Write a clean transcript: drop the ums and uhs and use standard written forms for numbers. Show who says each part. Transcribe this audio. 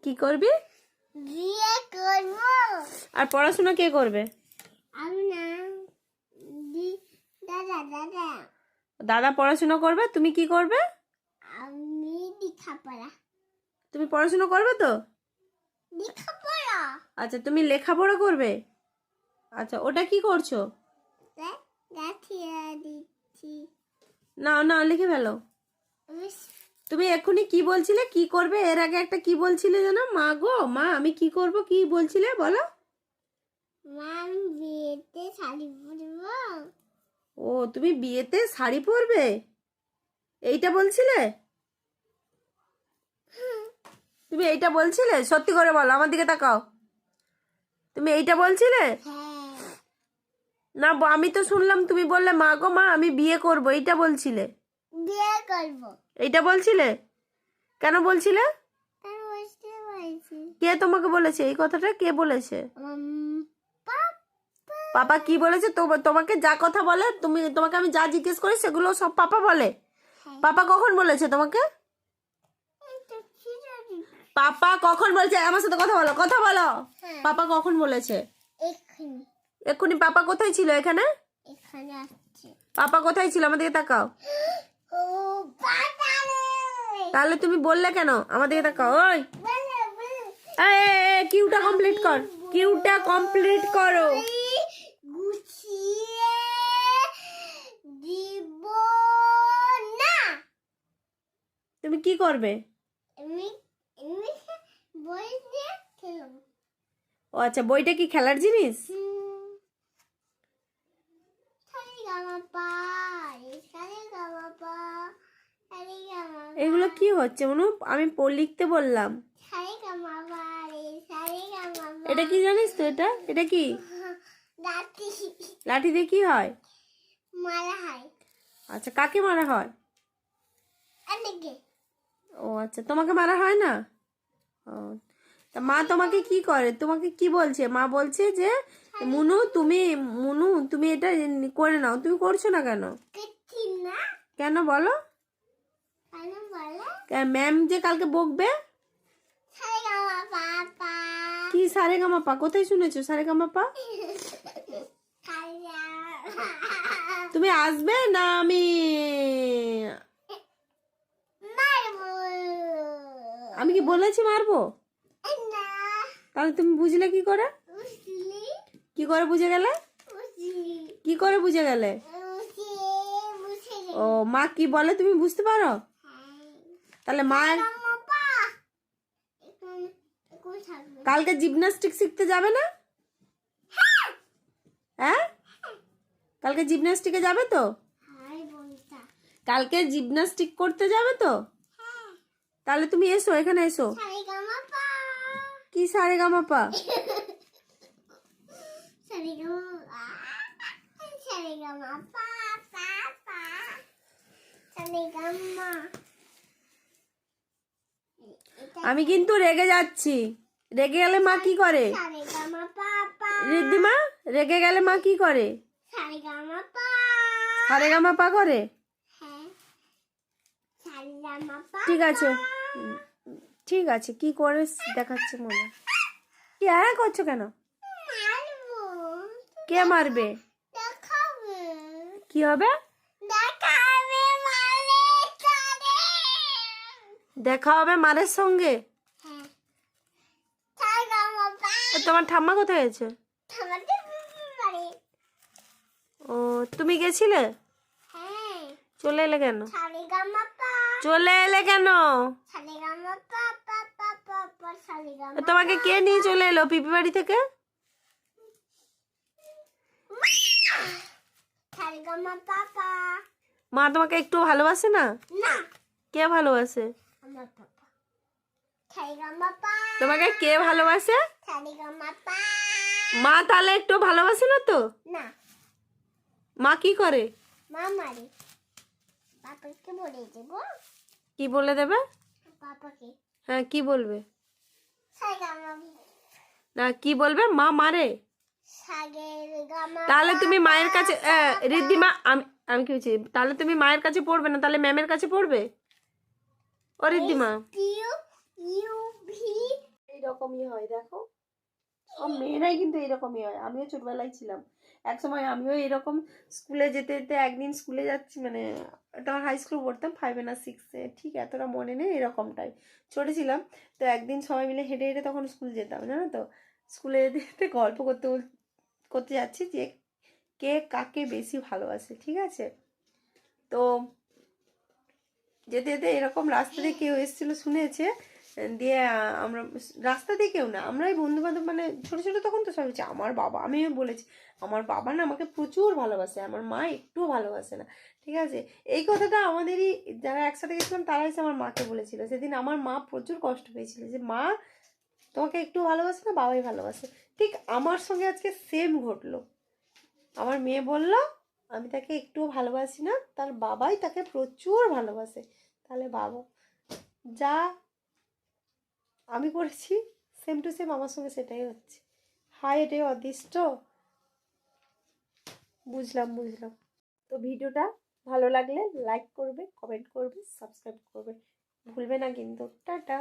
Speaker 1: কি করবি?
Speaker 2: বিয়ে করব।
Speaker 1: আর পড়াশোনা কে করবে?
Speaker 2: আমি না, দাদা দাদা।
Speaker 1: দাদা পড়াশোনা করবে, তুমি কি করবে?
Speaker 2: আমি লেখাপড়া।
Speaker 1: তুমি পড়াশোনা করবে তো?
Speaker 2: লেখাপড়া।
Speaker 1: আচ্ছা, তুমি লেখাপড়া করবে। আচ্ছা, ওটা কি করছো?
Speaker 2: গাঠিয়া দিচ্ছি।
Speaker 1: না না, লিখে ফেলো। তুমি এক্ষুনি কি বলছিলে, কি করবে? এর আগে একটা কি বলছিলে যেন? মা গো মা, আমি কি করব, কি বলছিলে বলো?
Speaker 2: মা, আমি বিয়েতে শাড়ি পরবো।
Speaker 1: ও, তুমি বিয়েতে শাড়ি পরবে, এইটা বলছিলে? তুমি এইটা বলছিলে? সত্যি করে বলো, আমার দিকে তাকাও। তুমি এইটা বলছিলে?
Speaker 2: হ্যাঁ।
Speaker 1: না, আমি তো শুনলাম তুমি বললে মা গো মা, আমি বিয়ে করব, এইটা বলছিলে?
Speaker 2: বিয়ে করব।
Speaker 1: এইটা বলছিলে? কেন বলছিলে?
Speaker 2: তার বসতে বলছি।
Speaker 1: কে তোমাকে বলেছে এই কথাটা? কে বলেছে?
Speaker 2: পাপা।
Speaker 1: পাপা কি বলেছে? তোমাকে যা কথা বলে, তোমাকে আমি যা জিজ্ঞেস করি সেগুলো সব পাপা বলে?
Speaker 2: হ্যাঁ।
Speaker 1: পাপা কখন বলেছে তোমাকে?
Speaker 2: এটা কি জানি?
Speaker 1: পাপা কখন বলেছে? আমার সাথে কথা বলো, কথা বলো।
Speaker 2: হ্যাঁ।
Speaker 1: পাপা কখন বলেছে?
Speaker 2: এখানে।
Speaker 1: এক্ষুনি পাপা কোথায় ছিল? এখানে
Speaker 2: এখানে আসছে।
Speaker 1: পাপা কোথায় ছিল? আমার দিকে তাকাও।
Speaker 2: ও বাবা রে।
Speaker 1: তাহলে তুমি বললে কেন? আমার দিকে তাকাও। ওই
Speaker 2: বলে বলে।
Speaker 1: কিউটা কমপ্লিট কর, কিউটা কমপ্লিট করো।
Speaker 2: গুছিয়ে দিব না।
Speaker 1: তুমি কি করবে?
Speaker 2: এমনি এমনি বই দিয়ে খেলবো।
Speaker 1: ও আচ্ছা, বইটা কি খেলার জিনিস? এগুলো কি হচ্ছে মনু? আমি লিখতে বললাম। এটা কি জানিস তো? এটা কি? লাঠি দিয়ে কি হয়?
Speaker 2: মারা হয়।
Speaker 1: আচ্ছা, কাকে মারা হয়?
Speaker 2: অনেকে।
Speaker 1: ও আচ্ছা, তোমাকে মারা হয় না? ও, তা মা তোমাকে কি করে? তোমাকে কি বলছে? মা বলছে যে মুনু তুমি এটা করে নাও। তুমি করছো না কেন?
Speaker 2: কিচ্ছু না।
Speaker 1: কেন বলো?
Speaker 2: কেন বলো?
Speaker 1: ম্যাম যে কালকে বকবে।
Speaker 2: পাপা।
Speaker 1: কি সারেগামাপা? কোথায় শুনেছো সারেগামাপা? তুমি আসবে না? আমি কি বলেছি মারবো? তাহলে তুমি বুঝলে কি করে? কি করে বুঝে গেলে? কি করে বুঝে গেলে? ও, মা কি বলে তুমি বুঝতে পারো? তাহলে মা কালকে জিমন্যাস্টিক শিখতে যাবে না? হ্যাঁ, কালকে জিমন্যাস্টিকে যাবে তো? কালকে জিমন্যাস্টিক করতে যাবে তো? তাহলে তুমি এসো, এখানে এসো। কি সারেগামাপা? আমি কিন্তু রেগে যাচ্ছি। রেগে গেলে মা কি করে? রিদ্ধিমা, রেগে গেলে মা কি করে? সারেগামাপা করে? ঠিক আছে, ঠিক আছে, কি করে দেখাচ্ছে মনে? কি করছো কেন? কে মারবে? কি হবে? দেখা হবে মারের সঙ্গে? তোমার ঠাম্মা কোথায় আছে? ও, তুমি গেছিলে? চলে এলে কেন? চলে এলে কেন? তোমাকে কে নিয়ে চলে এলো পিপি বাড়ি থেকে? মা তোমাকে একটু ভালোবাসে না? কে ভালোবাসে? তোমাকে কে ভালোবাসে? মা তাহলে একটু ভালোবাসে না তো? মা কি করে? কি বলে দেবে? হ্যাঁ, কি বলবে? না, কি বলবে? মা মারে? তাহলে তুমি মায়ের কাছে রিদ্ধিমা, আমি কি বলছি, তাহলে তুমি মায়ের কাছে পড়বে না, তাহলে ম্যামের কাছে পড়বে? ও রিদ্ধিমা, এইরকমই হয় দেখো, সব মেয়েরাই কিন্তু এরকমই হয়। আমিও ছোটবেলায় ছিলাম এক সময়, আমিও এরকম স্কুলে যেতে যেতে একদিন স্কুলে যাচ্ছি, মানে তখন হাই স্কুল পড়তাম, 5 না 6-এ, ঠিক এতটা মনে নেই, এরকমটাই ছোট ছিলাম। তো একদিন সবাই মিলে হেঁটে হেঁটে তখন স্কুল যেতাম, জানো তো, স্কুলে যেতে যেতে গল্প করতে করতে যাচ্ছি যে কে কাকে বেশি ভালোবাসে, ঠিক আছে। তো যেতে যেতে এরকম রাস্তা দিয়ে কেউ এসেছিল শুনেছে, দিয়ে আমরা রাস্তা দিয়ে কেউ না, আমরাই বন্ধু বান্ধব, মানে ছোট ছোট তখন তো সব হচ্ছে। আমার বাবা, আমিও বলেছি আমার বাবা না আমাকে প্রচুর ভালোবাসে, আমার মা একটুও ভালোবাসে না, ঠিক আছে। এই কথাটা আমাদেরই যারা একসাথে গেছিলাম তারা এসে আমার মাকে বলেছিল। সেদিন আমার মা প্রচুর কষ্ট পেয়েছিল যে মা তোমাকে একটু ভালোবাসে না, বাবাই ভালোবাসে। ঠিক আমার সঙ্গে আজকে সেম ঘটলো। আমার মেয়ে বলল আমি তাকে একটুও ভালোবাসি না, তার বাবাই তাকে প্রচুর ভালোবাসে। তাহলে বাবা যা আমি করেছি সেম টু সেম আমার সঙ্গে সেটাই হচ্ছে। হায় এটাই অদৃষ্ট। বুঝলাম বুঝলাম। তো ভিডিওটা ভালো লাগলে লাইক করবে, কমেন্ট করবে, সাবস্ক্রাইব করবে, ভুলবে না কিন্তু। টাটা।